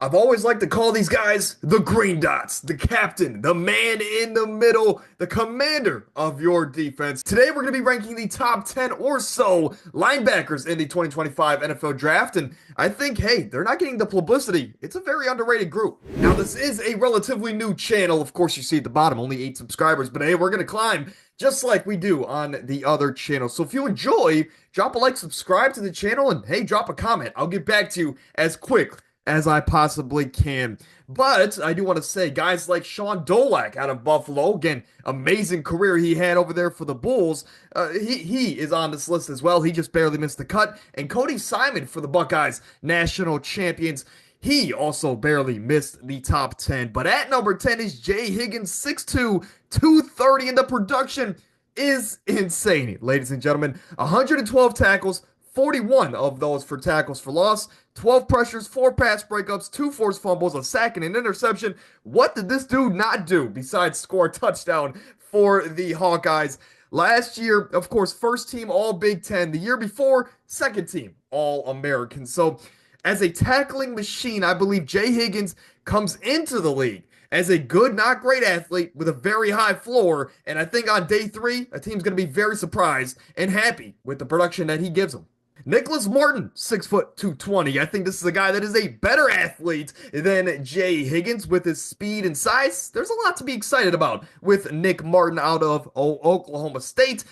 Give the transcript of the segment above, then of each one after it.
I've always liked to call these guys the green dots, the captain, the man in the middle, the commander of your defense. Today, we're going to be ranking the top 10 or so linebackers in the 2025 NFL draft. And I think, hey, they're not getting the publicity. It's a very underrated group. Now, this is a relatively new channel. Of course, you see at the bottom, only 8 subscribers. But hey, we're going to climb just like we do on the other channels. So if you enjoy, drop a like, subscribe to the channel, and hey, drop a comment. I'll get back to you as quick as I possibly can. But I do want to say, guys like Sean Dolak out of Buffalo, again, amazing career he had over there for the Bulls. He is on this list as well. He just barely missed the cut. And Cody Simon for the Buckeyes, national champions. He also barely missed the top 10. But at number 10 is Jay Higgins, 6'2", 230, and the production is insane, ladies and gentlemen. 112 tackles, 41 of those for tackles for loss, 12 pressures, 4 pass breakups, 2 forced fumbles, a sack, and an interception. What did this dude not do besides score a touchdown for the Hawkeyes? Last year, of course, first team All Big Ten. The year before, second team All American. So, as a tackling machine, I believe Jay Higgins comes into the league as a good, not great athlete with a very high floor. And I think on day 3, a team's going to be very surprised and happy with the production that he gives them. Nicholas Martin, 6 foot 220. I think this is a guy that is a better athlete than Jay Higgins with his speed and size. There's a lot to be excited about with Nick Martin out of Oklahoma State.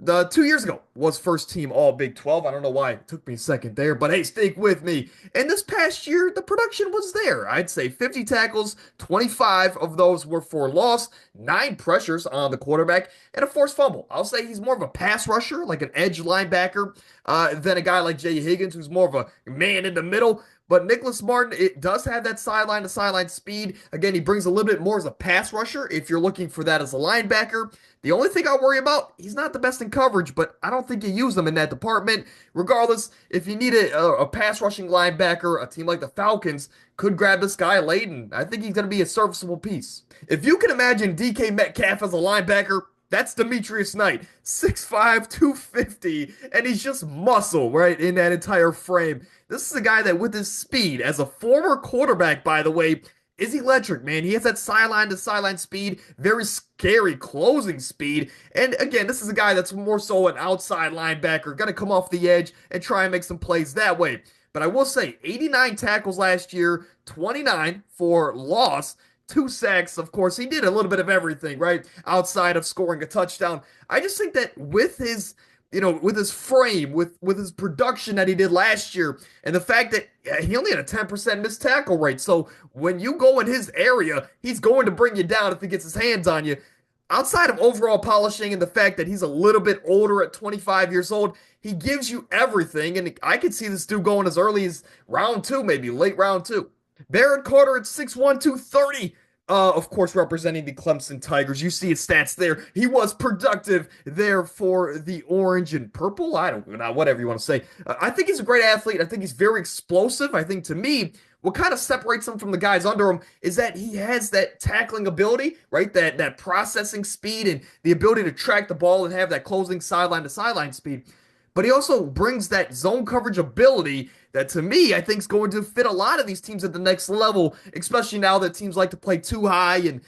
The 2 years ago was first team All Big 12. I don't know why it took me a second there, but hey, stick with me. And this past year, the production was there. I'd say 50 tackles, 25 of those were for loss, 9 pressures on the quarterback, and a forced fumble. I'll say he's more of a pass rusher, like an edge linebacker, than a guy like Jay Higgins, who's more of a man in the middle. But Nicholas Martin, it does have that sideline to sideline speed. Again, he brings a little bit more as a pass rusher if you're looking for that as a linebacker. The only thing I worry about, he's not the best in coverage, but I don't think you use him in that department. Regardless, if you need a pass rushing linebacker, a team like the Falcons could grab this guy late, and I think he's going to be a serviceable piece. If you can imagine DK Metcalf as a linebacker, that's Demetrius Knight, 6'5", 250, and he's just muscle, right, in that entire frame. This is a guy that, with his speed, as a former quarterback, by the way, is electric, man. He has that sideline to sideline speed, very scary closing speed. And again, this is a guy that's more so an outside linebacker, going to come off the edge and try and make some plays that way. But I will say, 89 tackles last year, 29 for loss. 2 sacks, of course. He did a little bit of everything, right? Outside of scoring a touchdown. I just think that with his, with his frame, with his production that he did last year, and the fact that he only had a 10% missed tackle rate. So when you go in his area, he's going to bring you down if he gets his hands on you. Outside of overall polishing and the fact that he's a little bit older at 25 years old, he gives you everything. And I could see this dude going as early as round 2, maybe late round 2. Barrett Carter at 6'1", 230. Of course, representing the Clemson Tigers. You see his stats there. He was productive there for the orange and purple. I don't know, whatever you want to say. I think he's a great athlete. I think he's very explosive. I think, to me, what kind of separates him from the guys under him is that he has that tackling ability, right? That processing speed and the ability to track the ball and have that closing sideline to sideline speed. But he also brings that zone coverage ability that, to me, I think is going to fit a lot of these teams at the next level, especially now that teams like to play too high and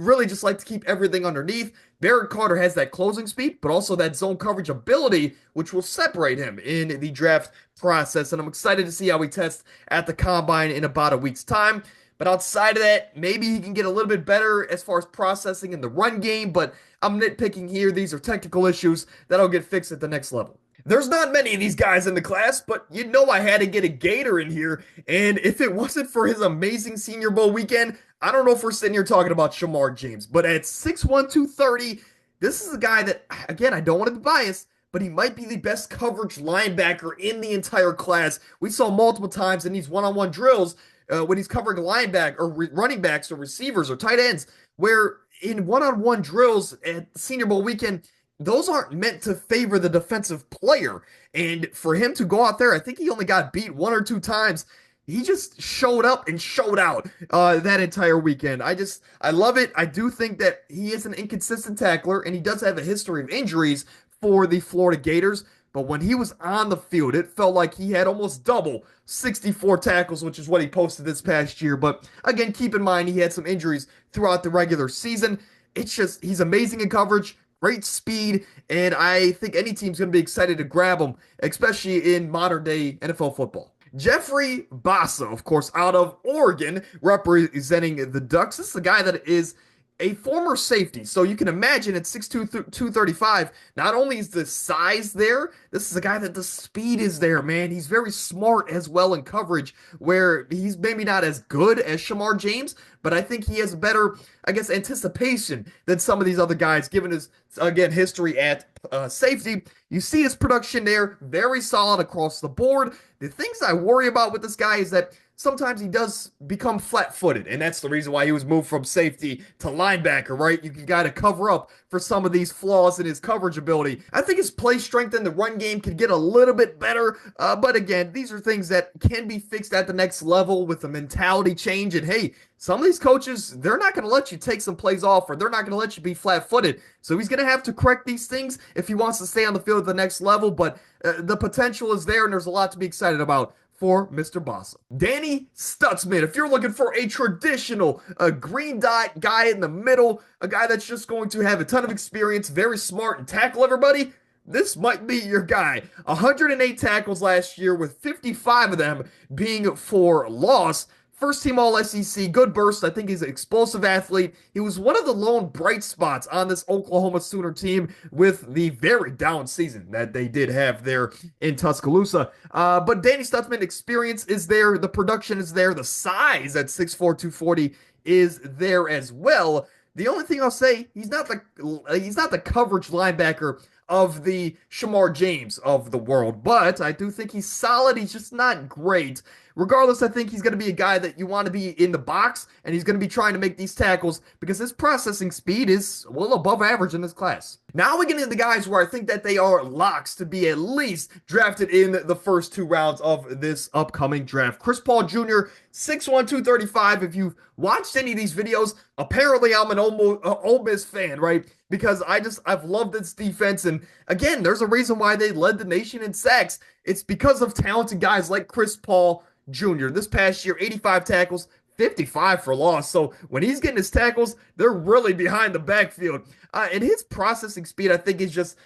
really just like to keep everything underneath. Barrett Carter has that closing speed, but also that zone coverage ability, which will separate him in the draft process. And I'm excited to see how he tests at the combine in about a week's time. But outside of that, maybe he can get a little bit better as far as processing in the run game, but I'm nitpicking here. These are technical issues that'll get fixed at the next level. There's not many of these guys in the class, but I had to get a Gator in here. And if it wasn't for his amazing Senior Bowl weekend, I don't know if we're sitting here talking about Shamar James. But at 6'1", 230, this is a guy that, again, I don't want to be biased, but he might be the best coverage linebacker in the entire class. We saw multiple times in these one-on-one drills when he's covering linebacker or running backs or receivers or tight ends, where in one-on-one drills at Senior Bowl weekend, those aren't meant to favor the defensive player. And for him to go out there, I think he only got beat 1 or 2 times. He just showed up and showed out that entire weekend. I love it. I do think that he is an inconsistent tackler, and he does have a history of injuries for the Florida Gators. but when he was on the field, it felt like he had almost double 64 tackles, which is what he posted this past year. But again, keep in mind he had some injuries throughout the regular season. It's just, he's amazing in coverage, great speed, and I think any team's going to be excited to grab him, especially in modern day NFL football. Jeffrey Bassa, of course, out of Oregon, representing the Ducks. This is a guy that is a former safety. So you can imagine at 6'2", 235, not only is the size there, this is a guy that the speed is there, man. He's very smart as well in coverage, where he's maybe not as good as Shemar James, but I think he has better, I guess, anticipation than some of these other guys, given his, again, history at safety. You see his production there, very solid across the board. The things I worry about with this guy is that sometimes he does become flat-footed, and that's the reason why he was moved from safety to linebacker, right? You got to cover up for some of these flaws in his coverage ability. I think his play strength in the run game could get a little bit better, but again, these are things that can be fixed at the next level with a mentality change, and hey, some of these coaches, they're not going to let you take some plays off, or they're not going to let you be flat-footed, so he's going to have to correct these things if he wants to stay on the field at the next level, but the potential is there, and there's a lot to be excited about for Mr. Bassa. Danny Stutsman, if you're looking for a traditional green dot guy in the middle, a guy that's just going to have a ton of experience, very smart, and tackle everybody, this might be your guy. 108 tackles last year, with 55 of them being for loss. First team All SEC, good burst. I think he's an explosive athlete. He was one of the lone bright spots on this Oklahoma Sooner team with the very down season that they did have there in Tuscaloosa. But Danny Stutsman, experience is there. The production is there. The size at 6'4", 240 is there as well. The only thing I'll say, he's not the coverage linebacker of the Shemar James of the world, but I do think he's solid. He's just not great. Regardless, I think he's going to be a guy that you want to be in the box, and he's going to be trying to make these tackles because his processing speed is well above average in this class. Now we get into the guys where I think that they are locks to be at least drafted in the first two rounds of this upcoming draft. Chris Paul Jr., 6'1", 235. If you've watched any of these videos, apparently I'm an Ole Miss fan, right? Because I've loved this defense, and again, there's a reason why they led the nation in sacks. It's because of talented guys like Chris Paul Jr. This past year, 85 tackles, 55 for loss. So when he's getting his tackles, they're really behind the backfield. And his processing speed, I think, is just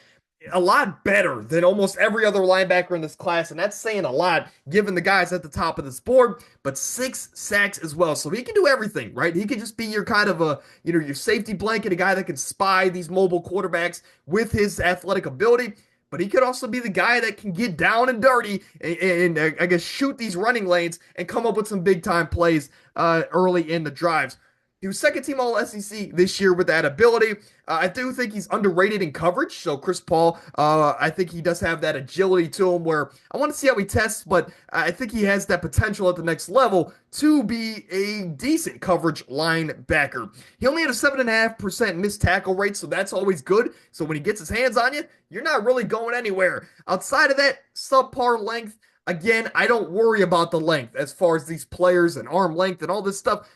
a lot better than almost every other linebacker in this class, and that's saying a lot given the guys at the top of this board. But 6 sacks as well, so he can do everything, right? He could just be your kind of your safety blanket, a guy that can spy these mobile quarterbacks with his athletic ability. But he could also be the guy that can get down and dirty and I guess shoot these running lanes and come up with some big time plays early in the drives. He was second team All SEC this year with that ability. I do think he's underrated in coverage. So Chris Paul, I think he does have that agility to him where I want to see how he tests, but I think he has that potential at the next level to be a decent coverage linebacker. He only had a 7.5% missed tackle rate, so that's always good. So when he gets his hands on you, you're not really going anywhere. Outside of that, subpar length. Again, I don't worry about the length as far as these players and arm length and all this stuff.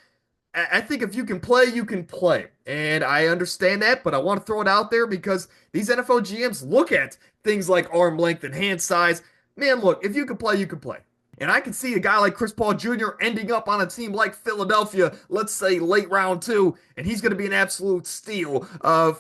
I think if you can play, you can play. And I understand that, but I want to throw it out there because these NFL GMs look at things like arm length and hand size. Man, look, if you can play, you can play. And I can see a guy like Chris Paul Jr. ending up on a team like Philadelphia, let's say late round 2, and he's going to be an absolute steal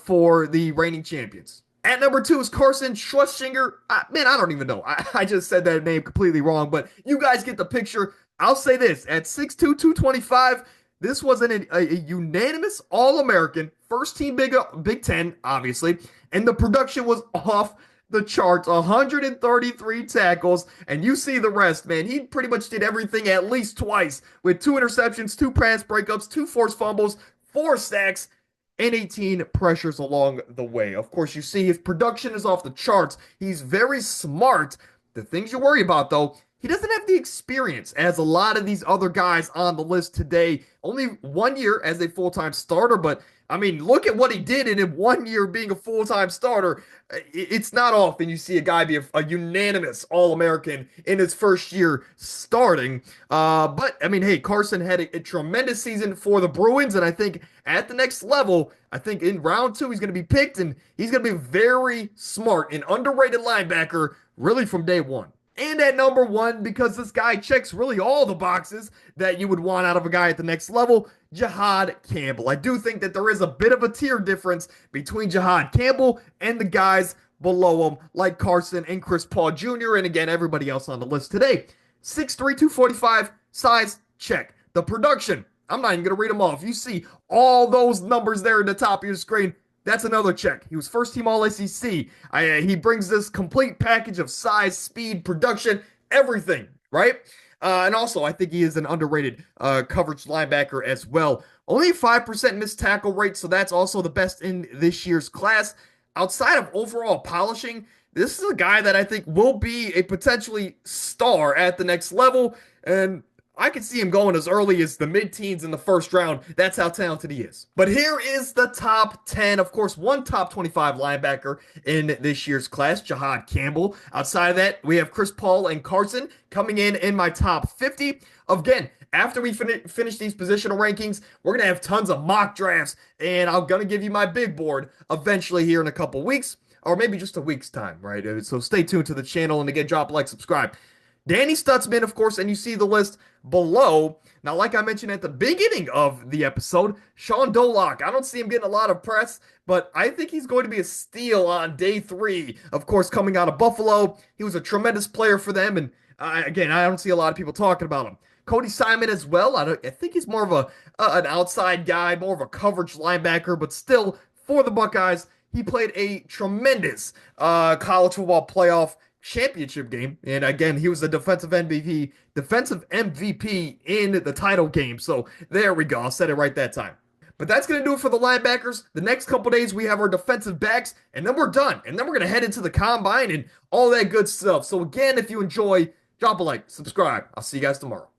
for the reigning champions. At number 2 is Carson Schwarzenegger. Man, I don't even know. I just said that name completely wrong, but you guys get the picture. I'll say this, at 6'2", 225, this was a unanimous All-American, first team Big Ten, obviously, and the production was off the charts, 133 tackles, and you see the rest, man. He pretty much did everything at least twice, with 2 interceptions, 2 pass breakups, 2 forced fumbles, 4 sacks, and 18 pressures along the way. Of course, you see his production is off the charts. He's very smart. The things you worry about, though, he doesn't have the experience as a lot of these other guys on the list today. Only 1 year as a full-time starter, but I mean, look at what he did in 1 year being a full-time starter. It's not often you see a guy be a unanimous All-American in his first year starting. But I mean, hey, Carson had a tremendous season for the Bruins, and I think at the next level, I think in round two he's going to be picked, and he's going to be very smart and underrated linebacker, really from day one. And at number one, because this guy checks really all the boxes that you would want out of a guy at the next level, Jihad Campbell. I do think that there is a bit of a tier difference between Jihad Campbell and the guys below him, like Carson and Chris Paul Jr., and again, everybody else on the list today. 6'3", 245, size, check. The production, I'm not even going to read them off. You see all those numbers there at the top of your screen. That's another check. He was first team All SEC. He brings this complete package of size, speed, production, everything, right? And also, I think he is an underrated coverage linebacker as well. Only 5% missed tackle rate, so that's also the best in this year's class. Outside of overall polishing, this is a guy that I think will be a potentially star at the next level. And I could see him going as early as the mid-teens in the first round. That's how talented he is. But here is the top 10. Of course, one top 25 linebacker in this year's class, Jihad Campbell. Outside of that, we have Chris Paul and Carson coming in my top 50. Again, after we finish these positional rankings, we're going to have tons of mock drafts, and I'm going to give you my big board eventually here in a couple weeks, or maybe just a week's time, right? So stay tuned to the channel, and again, drop a like, subscribe. Danny Stutzman, of course, and you see the list below. Now, like I mentioned at the beginning of the episode, Sean Dolock, I don't see him getting a lot of press, but I think he's going to be a steal on day 3. Of course, coming out of Buffalo, he was a tremendous player for them, and again, I don't see a lot of people talking about him. Cody Simon as well. I think he's more of an outside guy, more of a coverage linebacker, but still, for the Buckeyes, he played a tremendous college football playoff championship game, and again, he was the defensive MVP in the title game. So there we go. I said it right that time. But that's going to do it for the linebackers. The next couple days, we have our defensive backs, and then we're done. And then we're going to head into the combine and all that good stuff. So again, if you enjoy, drop a like, subscribe. I'll see you guys tomorrow.